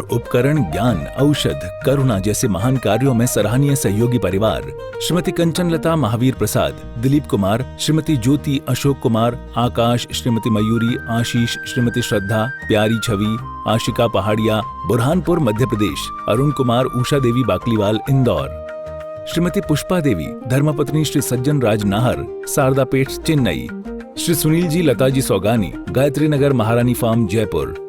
उपकरण, ज्ञान, औषध, करुणा जैसे महान कार्यों में सराहनीय सहयोगी परिवार श्रीमती कंचन लता महावीर प्रसाद, दिलीप कुमार, श्रीमती ज्योति अशोक कुमार, आकाश, श्रीमती मयूरी, आशीष, श्रीमती श्रद्धा, प्यारी छवि, आशिका पहाड़िया, बुरहानपुर मध्य प्रदेश, अरुण कुमार, उषा देवी बाकलीवाल इंदौर, श्रीमती पुष्पा देवी, धर्मपत्नी श्री सज्जन राज नाहर, शारदापेट चेन्नई, श्री सुनील जी लताजी सौगानी, गायत्री नगर महारानी फार्म जयपुर,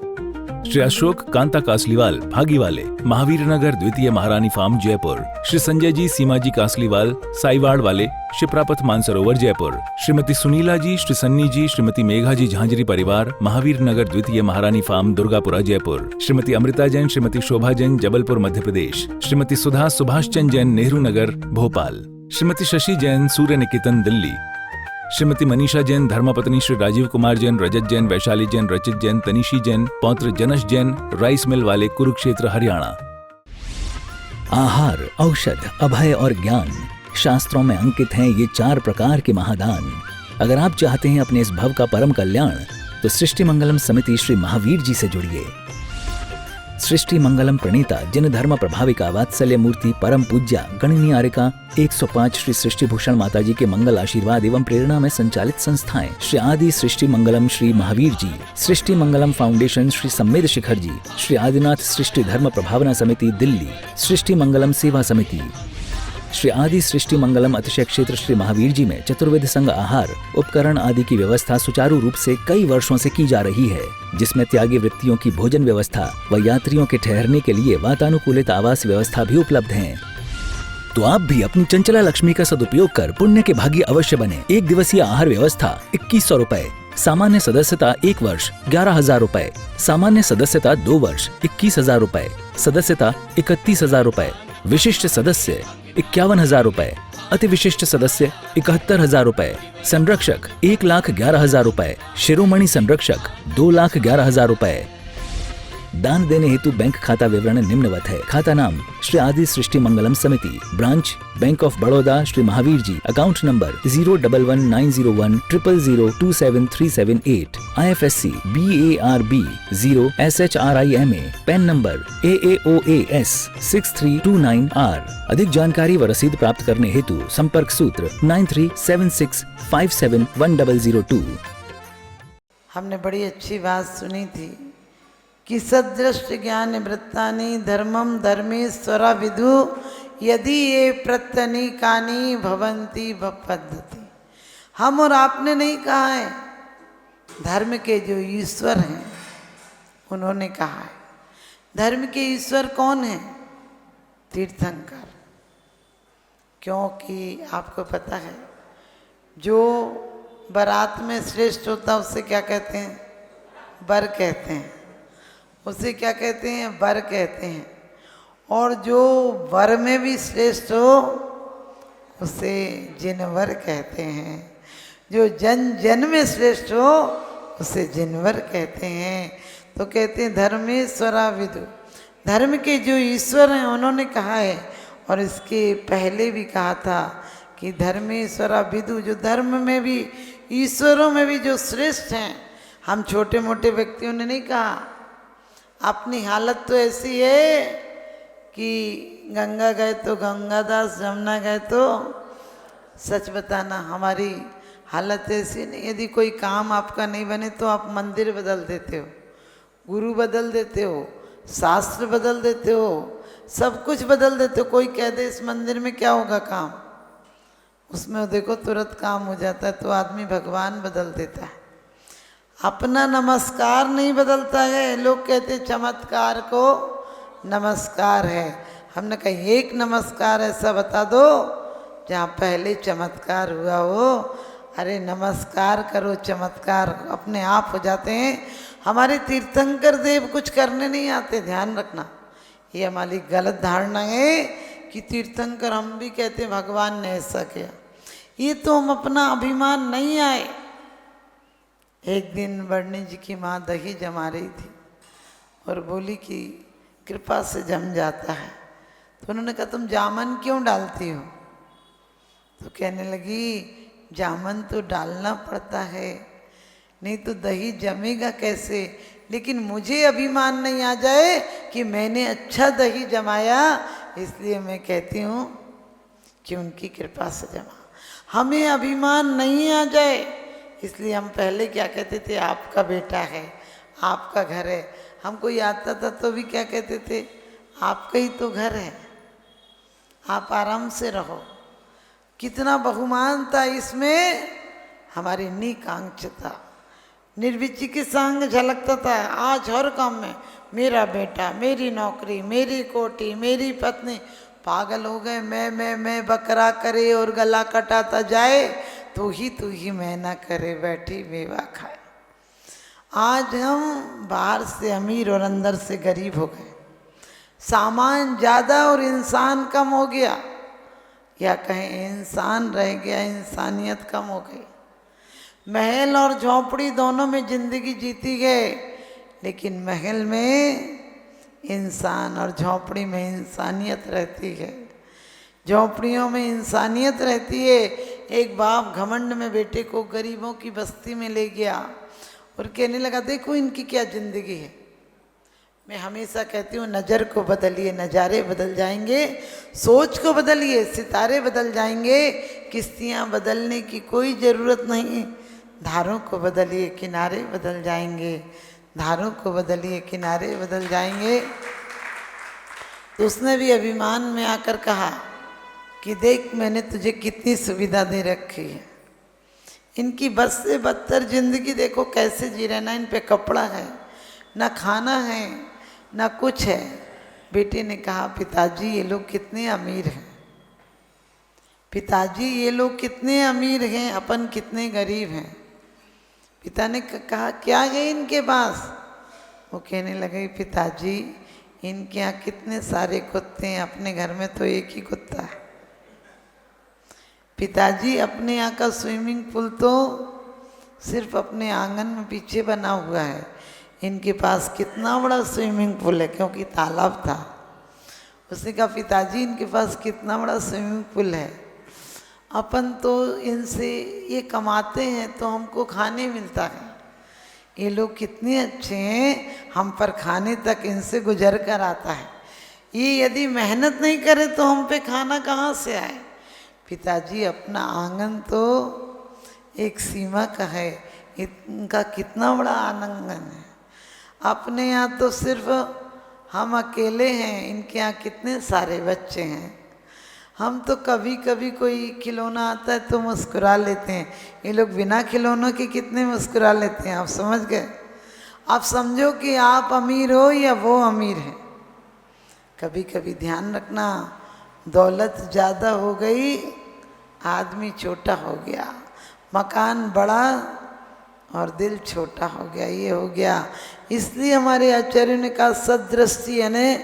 श्री अशोक कांता कासलीवाल भागीवाले, महावीर नगर द्वितीय महारानी फार्म जयपुर, श्री संजय जी सीमा जी कासलीवाल साईवाड़ वाले, शिप्रापथ मानसरोवर जयपुर, श्रीमती सुनीला जी, श्री सन्नी जी, श्रीमती मेघा जी झांझरी परिवार, महावीर नगर द्वितीय महारानी फार्म दुर्गापुरा जयपुर, श्रीमती अमृता जैन, श्रीमती शोभा जैन जबलपुर मध्य प्रदेश, श्रीमती सुधा सुभाष चंद जैन नेहरू नगर भोपाल, श्रीमती शशि जैन सूर्य निकेतन दिल्ली, श्रीमती मनीषा जैन, धर्मपत्नी श्री राजीव कुमार जैन, रजत जैन, वैशाली जैन, रचित जैन, तनिशी जैन, पौत्र जनश जैन, राइस मिल वाले, कुरुक्षेत्र हरियाणा। आहार, औषध, अभय और ज्ञान शास्त्रों में अंकित हैं ये 4 प्रकार के महादान। अगर आप चाहते हैं अपने इस भव का परम कल्याण, तो सृष्टि मंगलम समिति श्री महावीर जी से जुड़िए। सृष्टि मंगलम प्रणीता जिन धर्म प्रभाविका वात्सल्य मूर्ति परम पूज्या गणनीय आर्यका 105 श्री सृष्टि भूषण माता जी के मंगल आशीर्वाद एवं प्रेरणा में संचालित संस्थाएं श्री आदि सृष्टि मंगलम श्री महावीर जी, सृष्टि मंगलम फाउंडेशन श्री सम्मेद शिखर जी, श्री आदिनाथ सृष्टि धर्म प्रभावना समिति दिल्ली, सृष्टि मंगलम सेवा समिति, श्री आदि सृष्टि मंगलम अतिशय क्षेत्र श्री महावीर जी में चतुर्वेद संघ आहार उपकरण आदि की व्यवस्था सुचारू रूप से कई वर्षों से की जा रही है, जिसमें त्यागी वृत्तियों की भोजन व्यवस्था व यात्रियों के ठहरने के लिए वातानुकूलित आवास व्यवस्था भी उपलब्ध है। तो आप भी अपनी चंचला लक्ष्मी का सदुपयोग कर पुण्य के भागी अवश्य बने। 1 दिवसीय आहार व्यवस्था 2100 रुपए, सामान्य सदस्यता 1 वर्ष 11,000 रुपए, सामान्य सदस्यता 2 वर्ष 21,000 रुपए, सदस्यता 31,000 रुपए, विशिष्ट सदस्य 51,000 रुपए, अति विशिष्ट सदस्य 71,000 रुपए, संरक्षक 1,11,000 रुपए, शिरोमणि संरक्षक 2,11,000 रुपए। दान देने हेतु बैंक खाता विवरण निम्नवत है। खाता नाम श्री आदि Srishti Mangalam Samiti, branch bank of Baroda Shri Mahavir ji, account number 0119010027378, IFSC BARB 0 SHRIMA, PAN number AAOAS 6329R। अधिक जानकारी व रसीद प्राप्त करने हेतु संपर्क सूत्र 9376571002। हमने बड़ी अच्छी बात सुनी थी कि सदृष्ट ज्ञान वृत्तानि धर्मम धर्मेश्वरा विदु यदि ये प्रत्यनीकानि भवंती पद्धति। हम और आपने नहीं कहा है, धर्म के जो ईश्वर हैं उन्होंने कहा है। धर्म के ईश्वर कौन है? तीर्थंकर। क्योंकि आपको पता है जो बारात में श्रेष्ठ होता है उसे क्या कहते हैं? वर कहते हैं। उसे क्या कहते हैं? वर कहते हैं। और जो वर में भी श्रेष्ठ हो उसे जिनवर कहते हैं। जो जन जन में श्रेष्ठ हो उसे जिनवर कहते हैं। तो कहते हैं धर्मेश्वरा विदु, धर्म के जो ईश्वर हैं उन्होंने कहा है। और इसके पहले भी कहा था कि धर्मेश्वरा विदु, जो धर्म में भी ईश्वरों में भी जो श्रेष्ठ हैं। हम छोटे मोटे व्यक्तियों ने नहीं कहा। अपनी हालत तो ऐसी है कि गंगा गए तो गंगादास, जमुना गए तो सच बताना, हमारी हालत ऐसी नहीं। यदि कोई काम आपका नहीं बने तो आप मंदिर बदल देते हो, गुरु बदल देते हो, शास्त्र बदल देते हो, सब कुछ बदल देते हो। कोई कह दे इस मंदिर में क्या होगा काम, उसमें देखो तुरंत काम हो जाता है। तो आदमी भगवान बदल देता है, अपना नमस्कार नहीं बदलता है। लोग कहते चमत्कार को नमस्कार है। हमने कहा एक नमस्कार ऐसा बता दो जहाँ पहले चमत्कार हुआ हो। अरे नमस्कार करो, चमत्कार अपने आप हो जाते हैं। हमारे तीर्थंकर देव कुछ करने नहीं आते, ध्यान रखना। ये हमारी गलत धारणा है कि तीर्थंकर, हम भी कहते भगवान ने ऐसा किया। ये तो हम अपना अभिमान नहीं आए। एक दिन वर्णी जी की माँ दही जमा रही थी और बोली कि कृपा से जम जाता है। तो उन्होंने कहा तुम जामन क्यों डालती हो? तो कहने लगी जामन तो डालना पड़ता है, नहीं तो दही जमेगा कैसे। लेकिन मुझे अभिमान नहीं आ जाए कि मैंने अच्छा दही जमाया, इसलिए मैं कहती हूँ कि उनकी कृपा से जमा। हमें अभिमान नहीं आ जाए, इसलिए हम पहले क्या कहते थे, आपका बेटा है, आपका घर है। हम कोई आता था तो भी क्या कहते थे, आपका ही तो घर है, आप आराम से रहो। कितना बहुमान था इसमें, हमारी निकांक्षता, निर्विचिकित्सांग झलकता था। आज हर काम में मेरा बेटा, मेरी नौकरी, मेरी कोठी, मेरी पत्नी, पागल हो गए। मैं बकरा करे और गला कटाता जाए, तू ही मैं ना करे, बैठी मेवा खाए। आज हम बाहर से अमीर और अंदर से गरीब हो गए, सामान ज़्यादा और इंसान कम हो गया, या कहें इंसान रह गया, इंसानियत कम हो गई। महल और झोंपड़ी दोनों में जिंदगी जीती गए, लेकिन महल में इंसान और झोंपड़ी में इंसानियत रहती है। झोंपड़ियों में इंसानियत रहती है। एक बाप घमंड में बेटे को गरीबों की बस्ती में ले गया और कहने लगा, देखो इनकी क्या जिंदगी है। मैं हमेशा कहती हूँ, नज़र को बदलिए, नज़ारे बदल जाएंगे। सोच को बदलिए, सितारे बदल जाएंगे। किश्तियाँ बदलने की कोई ज़रूरत नहीं। धारों को बदलिए, किनारे बदल जाएंगे। धारों को बदलिए, किनारे बदल जाएंगे। तो उसने भी अभिमान में आकर कहा कि देख मैंने तुझे कितनी सुविधा दे रखी है। इनकी बस से बदतर जिंदगी देखो कैसे जी रहे, ना इन पे कपड़ा है, ना खाना है, ना कुछ है। बेटे ने कहा, पिताजी ये लोग कितने अमीर हैं, पिताजी ये लोग कितने अमीर हैं, अपन कितने गरीब हैं। पिता ने कहा, क्या है इनके पास? वो कहने लगे, पिताजी इनके यहाँ कितने सारे कुत्ते हैं, अपने घर में तो एक ही कुत्ता है। पिताजी अपने यहाँ का स्विमिंग पूल तो सिर्फ अपने आंगन में पीछे बना हुआ है, इनके पास कितना बड़ा स्विमिंग पूल है, क्योंकि तालाब था। उसने कहा, पिताजी इनके पास कितना बड़ा स्विमिंग पूल है, अपन तो इनसे ये कमाते हैं तो हमको खाने मिलता है। ये लोग कितने अच्छे हैं, हम पर खाने तक इनसे गुजर कर आता है। ये यदि मेहनत नहीं करे तो हम पे खाना कहाँ से आए। पिताजी अपना आंगन तो एक सीमा का है, इनका कितना बड़ा आंगन है। अपने यहाँ तो सिर्फ हम अकेले हैं, इनके यहाँ कितने सारे बच्चे हैं। हम तो कभी कभी कोई खिलौना आता है तो मुस्कुरा लेते हैं, ये लोग बिना खिलौनों के कितने मुस्कुरा लेते हैं। आप समझ गए? आप समझो कि आप अमीर हो या वो अमीर है। कभी कभी ध्यान रखना, दौलत ज़्यादा हो गई, आदमी छोटा हो गया, मकान बड़ा और दिल छोटा हो गया, ये हो गया। इसलिए हमारे आचार्य ने कहा, सदृष्टि यानी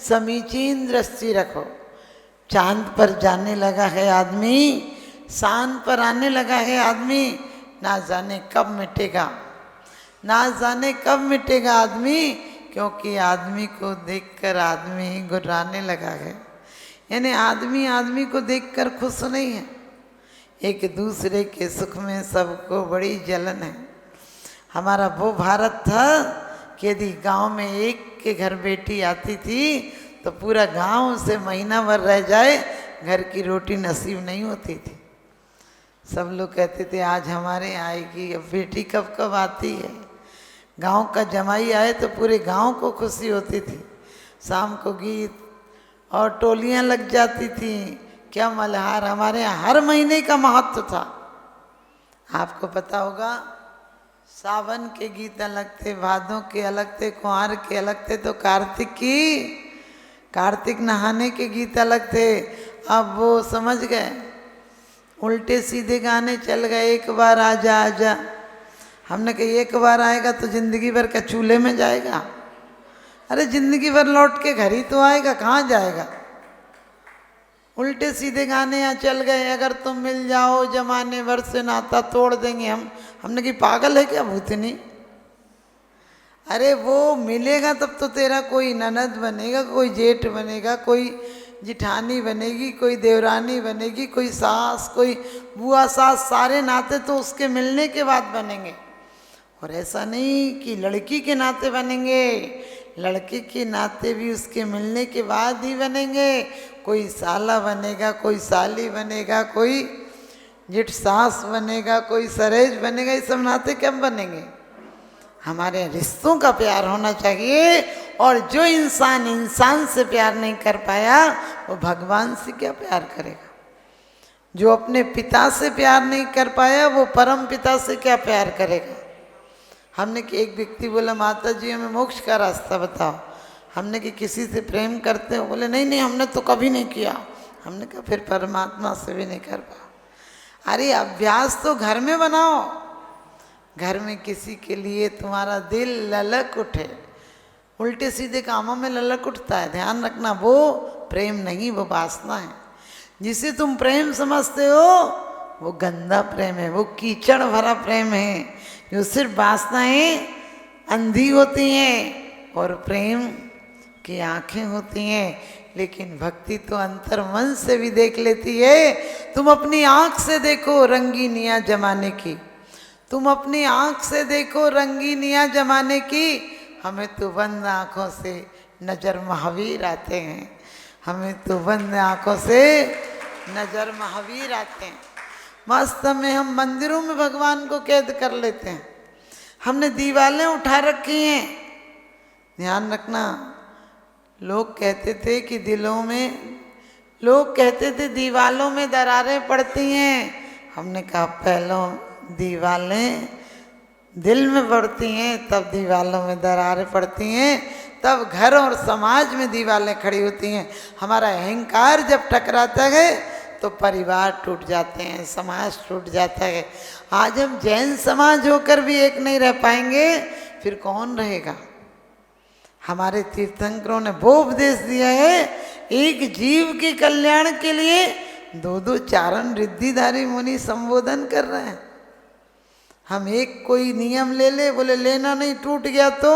समीचीन दृष्टि रखो। चांद पर जाने लगा है आदमी, चांद पर आने लगा है आदमी, ना जाने कब मिटेगा, ना जाने कब मिटेगा आदमी, क्योंकि आदमी को देखकर आदमी गुर्राने लगा है। यानी आदमी आदमी को देखकर खुश नहीं है, एक दूसरे के सुख में सबको बड़ी जलन है। हमारा वो भारत था कि यदि गांव में एक के घर बेटी आती थी तो पूरा गांव उसे महीना भर रह जाए, घर की रोटी नसीब नहीं होती थी। सब लोग कहते थे आज हमारे यहाँ आएगी, अब बेटी कब कब आती है। गांव का जमाई आए तो पूरे गांव को खुशी होती थी। शाम को गीत और टोलियां लग जाती थी। क्या मल्हार, हमारे यहाँ हर महीने का महत्व था। आपको पता होगा, सावन के गीत अलग थे, भादों के अलग थे, कुंवार के अलग थे, तो कार्तिक नहाने के गीत अलग थे। अब वो समझ गए, उल्टे सीधे गाने चल गए। एक बार आजा आजा, हमने कहा एक बार आएगा तो जिंदगी भर का चूल्हे में जाएगा। अरे जिंदगी भर लौट के घर ही तो आएगा, कहाँ जाएगा। उल्टे सीधे गाने यहाँ चल गए। अगर तुम मिल जाओ जमाने भर से नाता तोड़ देंगे हम। हमने कहा पागल है क्या भूतनी। अरे वो मिलेगा तब तो तेरा कोई ननद बनेगा, कोई जेठ बनेगा, कोई जिठानी बनेगी, कोई देवरानी बनेगी, कोई सास, कोई बुआ सास, सारे नाते तो उसके मिलने के बाद बनेंगे। और ऐसा नहीं कि लड़की के नाते बनेंगे, लड़के के नाते भी उसके मिलने के बाद ही बनेंगे। कोई साला बनेगा, कोई साली बनेगा, कोई जेठ सास बनेगा, कोई सरेज बनेगा, ये सब नाते कब बनेंगे? हमारे रिश्तों का प्यार होना चाहिए। और जो इंसान इंसान से प्यार नहीं कर पाया वो भगवान से क्या प्यार करेगा? जो अपने पिता से प्यार नहीं कर पाया वो परम पिता से क्या प्यार करेगा? हमने कि एक व्यक्ति बोला माता जी हमें मोक्ष का रास्ता बताओ। हमने कि किसी से प्रेम करते हो? बोले नहीं नहीं हमने तो कभी नहीं किया। हमने कहा फिर परमात्मा से भी नहीं कर पा। अरे अभ्यास तो घर में बनाओ। घर में किसी के लिए तुम्हारा दिल ललक उठे, उल्टे सीधे कामों में ललक उठता है, ध्यान रखना वो प्रेम नहीं, वो वासना है। जिसे तुम प्रेम समझते हो वो गंदा प्रेम है, वो कीचड़ भरा प्रेम है, जो सिर्फ वासनाएं अंधी होती हैं और प्रेम की आंखें होती हैं। लेकिन भक्ति तो अंतर मन से भी देख लेती है। तुम अपनी आंख से देखो रंगीनियां जमाने की, तुम अपनी आंख से देखो रंगीनियां जमाने की। हमें तो बंद आंखों से नजर महावीर आते हैं, हमें तो बंद आंखों से नजर महावीर आते हैं। वास्तव में हम मंदिरों में भगवान को कैद कर लेते हैं, हमने दीवारें उठा रखी हैं। ध्यान रखना, लोग कहते थे कि दिलों में, लोग कहते थे दीवालों में दरारें पड़ती हैं। हमने कहा पहले दीवारें दिल में पड़ती हैं, तब दीवालों में दरारें पड़ती हैं, तब घर और समाज में दीवारें खड़ी होती हैं। हमारा अहंकार जब टकराता है तो परिवार टूट जाते हैं, समाज टूट जाता है। आज हम जैन समाज होकर भी एक नहीं रह पाएंगे, फिर कौन रहेगा? हमारे तीर्थंकरों ने वो उपदेश दिया है, एक जीव के कल्याण के लिए दो दो चारण रिद्धिधारी मुनि संबोधन कर रहे हैं। हम एक कोई नियम ले ले, बोले लेना नहीं, टूट गया तो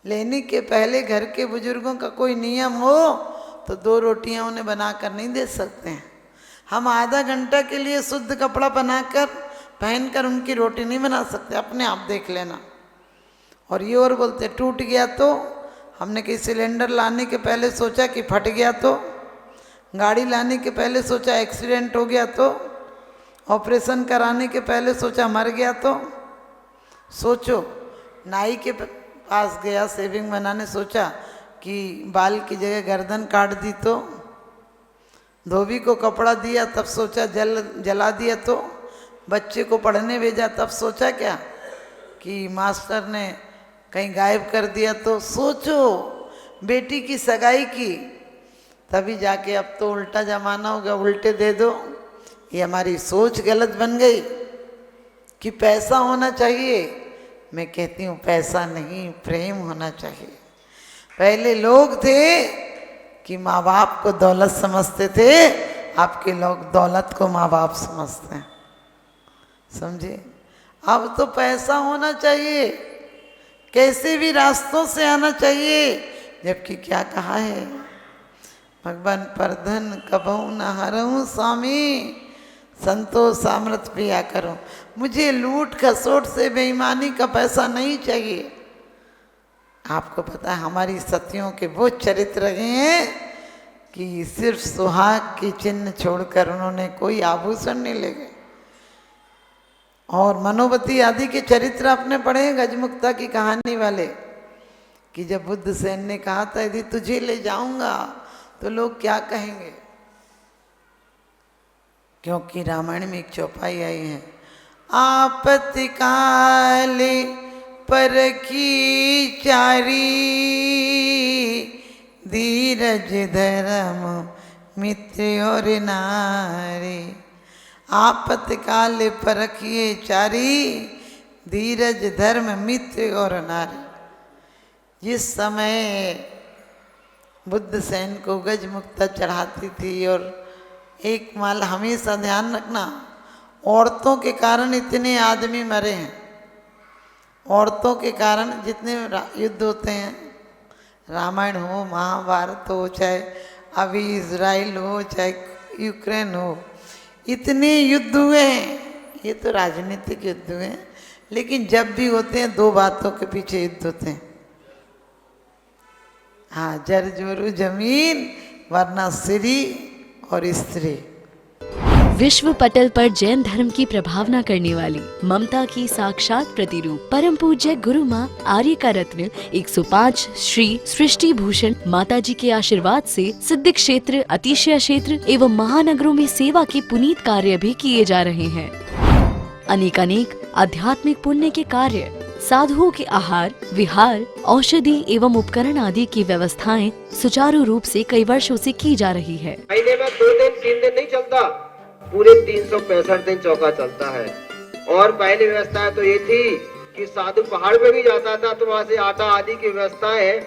लेने के पहले घर के बुजुर्गों का कोई नियम हो तो 2 रोटियां उन्हें बनाकर नहीं दे सकते हैं। हम आधा घंटा के लिए शुद्ध कपड़ा बनाकर पहनकर उनकी रोटी नहीं बना सकते, अपने आप देख लेना। और ये और बोलते टूट गया तो, हमने कि सिलेंडर लाने के पहले सोचा कि फट गया तो, गाड़ी लाने के पहले सोचा एक्सीडेंट हो गया तो, ऑपरेशन कराने के पहले सोचा मर गया तो। सोचो, नाई के पास गया सेविंग बनाने, सोचा कि बाल की जगह गर्दन काट दी तो, धोबी को कपड़ा दिया तब सोचा जला दिया तो, बच्चे को पढ़ने भेजा तब सोचा क्या कि मास्टर ने कहीं गायब कर दिया तो। सोचो, बेटी की सगाई की तभी जाके, अब तो उल्टा जमाना हो गया, उल्टे दे दो। ये हमारी सोच गलत बन गई कि पैसा होना चाहिए। मैं कहती हूँ पैसा नहीं, प्रेम होना चाहिए। पहले लोग थे कि माँ बाप को दौलत समझते थे, आपके लोग दौलत को माँ बाप समझते हैं, समझे? अब तो पैसा होना चाहिए, कैसे भी रास्तों से आना चाहिए। जबकि क्या कहा है भगवान, परधन कबहू न हरऊं स्वामी, संतोष सामर्थ पिया करो। मुझे लूट खसोट से बेईमानी का पैसा नहीं चाहिए। आपको पता है हमारी सतियों के वो चरित्र रहे हैं कि सिर्फ सुहाग की चिन्ह छोड़कर उन्होंने कोई आभूषण नहीं ले गए। और मनोवती आदि के चरित्र आपने पढ़े, गजमुक्ता की कहानी वाले, कि जब बुद्ध सेन ने कहा था यदि तुझे ले जाऊंगा तो लोग क्या कहेंगे, क्योंकि रामायण में एक चौपाई आई है, आपत्ति काले पर की चारी, धीरज धर्म मित्र और नारी। आपत्ति काले परखिए चारी, धीरज धर्म मित्र और नारी। जिस समय बुद्ध सेन को गजमुक्ता चढ़ाती थी, और एक माल हमेशा ध्यान रखना, औरतों के कारण इतने आदमी मरे हैं। औरतों के कारण जितने युद्ध होते हैं, रामायण हो, महाभारत हो, चाहे अभी इजराइल हो, चाहे यूक्रेन हो, इतने युद्ध हुए हैं। ये तो राजनीतिक युद्ध हुए हैं, लेकिन जब भी होते हैं दो बातों के पीछे युद्ध होते हैं। हाँ, जर जोरू जमीन, वरना स्त्री और स्त्री। विश्व पटल पर जैन धर्म की प्रभावना करने वाली ममता की साक्षात प्रतिरूप परम पूज्य गुरु माँ आर्य का रत्न 105 श्री सृष्टि भूषण माता जी के आशीर्वाद से सिद्ध क्षेत्र, अतिशय क्षेत्र एवं महानगरों में सेवा के पुनीत कार्य भी किए जा रहे हैं। अनेकानेक आध्यात्मिक पुण्य के कार्य, साधुओं के आहार, विहार, औषधि एवं उपकरण आदि की व्यवस्थाएं सुचारू रूप से कई वर्षों से की जा रही है। महीने में 2 दिन 3 दिन नहीं चलता, पूरे 365 दिन चौका चलता है। और पहली व्यवस्था तो ये थी कि साधु पहाड़ पे भी जाता था तो वहाँ से आटा आदि की व्यवस्था है,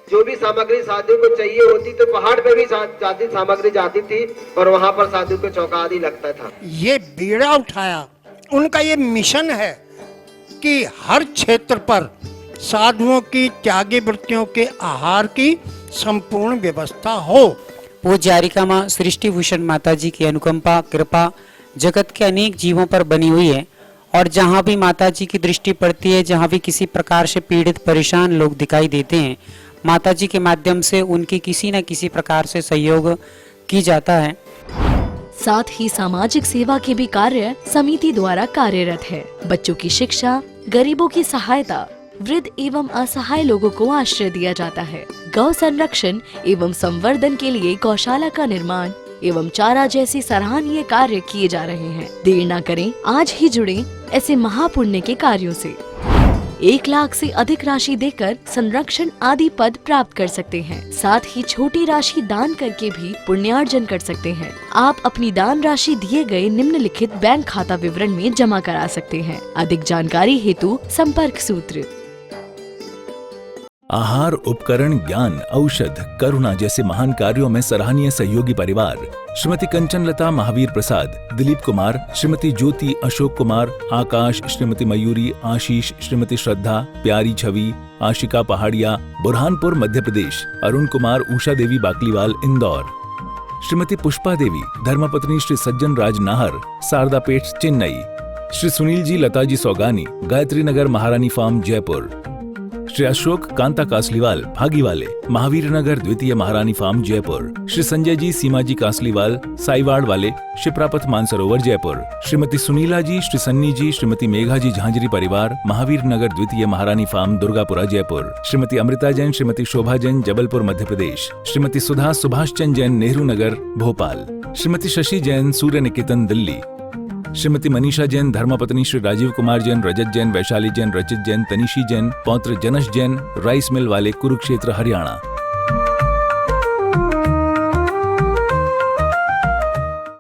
जो भी सामग्री साधु को चाहिए होती तो पहाड़ पे भी जाती सामग्री जाती थी और वहाँ पर साधु को चौका आदि लगता था। ये बीड़ा उठाया, उनका ये मिशन है कि हर क्षेत्र पर साधुओं की त्यागी वृत्तियों के आहार की संपूर्ण व्यवस्था हो। पूज्य आर्यिका माँ सृष्टि भूषण माता जी की अनुकंपा कृपा जगत के अनेक जीवों पर बनी हुई है और जहाँ भी माता जी की दृष्टि पड़ती है, जहाँ भी किसी प्रकार से पीड़ित परेशान लोग दिखाई देते हैं, माता जी के माध्यम से उनकी किसी न किसी प्रकार से सहयोग की जाता है। साथ ही सामाजिक सेवा के भी कार्य समिति द्वारा कार्यरत है। बच्चों की शिक्षा, गरीबों की सहायता, वृद्ध एवं असहाय लोगों को आश्रय दिया जाता है। गौ संरक्षण एवं संवर्धन के लिए गौशाला का निर्माण एवं चारा जैसे सराहनीय कार्य किए जा रहे हैं। देर न करें, आज ही जुड़ें ऐसे महापुण्य के कार्यों से। 1 लाख से अधिक राशि देकर संरक्षण आदि पद प्राप्त कर सकते हैं। साथ ही छोटी राशि दान करके भी पुण्यार्जन कर सकते हैं। आप अपनी दान राशि दिए गए निम्नलिखित बैंक खाता विवरण में जमा करा सकते हैं। अधिक जानकारी हेतु संपर्क सूत्र। आहार, उपकरण, ज्ञान, औषध, करुणा जैसे महान कार्यों में सराहनीय सहयोगी परिवार श्रीमती कंचनलता महावीर प्रसाद, दिलीप कुमार, श्रीमती ज्योति अशोक कुमार, आकाश, श्रीमती मयूरी, आशीष, श्रीमती श्रद्धा, प्यारी छवि, आशिका पहाड़िया, बुरहानपुर मध्य प्रदेश, अरुण कुमार, उषा देवी बाकलीवाल इंदौर, श्रीमती पुष्पा देवी, धर्मपत्नी श्री सज्जन राज नाहर, सारदापेट चेन्नई, श्री सुनील जी लता जी सौगानी, गायत्री नगर महारानी फार्म जयपुर, श्री अशोक कांता कासलीवाल भागीवाले, महावीर नगर द्वितीय महारानी फार्म जयपुर, श्री संजय जी सीमा जी कासलीवाल साईवाड़ वाले, शिप्रापथ मानसरोवर जयपुर, श्रीमती सुनीला जी, श्री सन्नी जी, श्रीमती मेघा जी झांझरी परिवार, महावीर नगर द्वितीय महारानी फार्म दुर्गापुरा जयपुर, श्रीमती अमृता जैन, श्रीमती शोभा जैन जबलपुर मध्य प्रदेश, श्रीमती सुधा सुभाष चंद जैन नेहरू नगर भोपाल, श्रीमती शशि जैन सूर्य निकेतन दिल्ली, श्रीमती मनीषा जैन, धर्मपत्नी श्री राजीव कुमार जैन, रजत जैन, वैशाली जैन, रचित जैन, तनिशी जैन, पौत्र जनश जैन, राइस मिल वाले, कुरुक्षेत्र हरियाणा।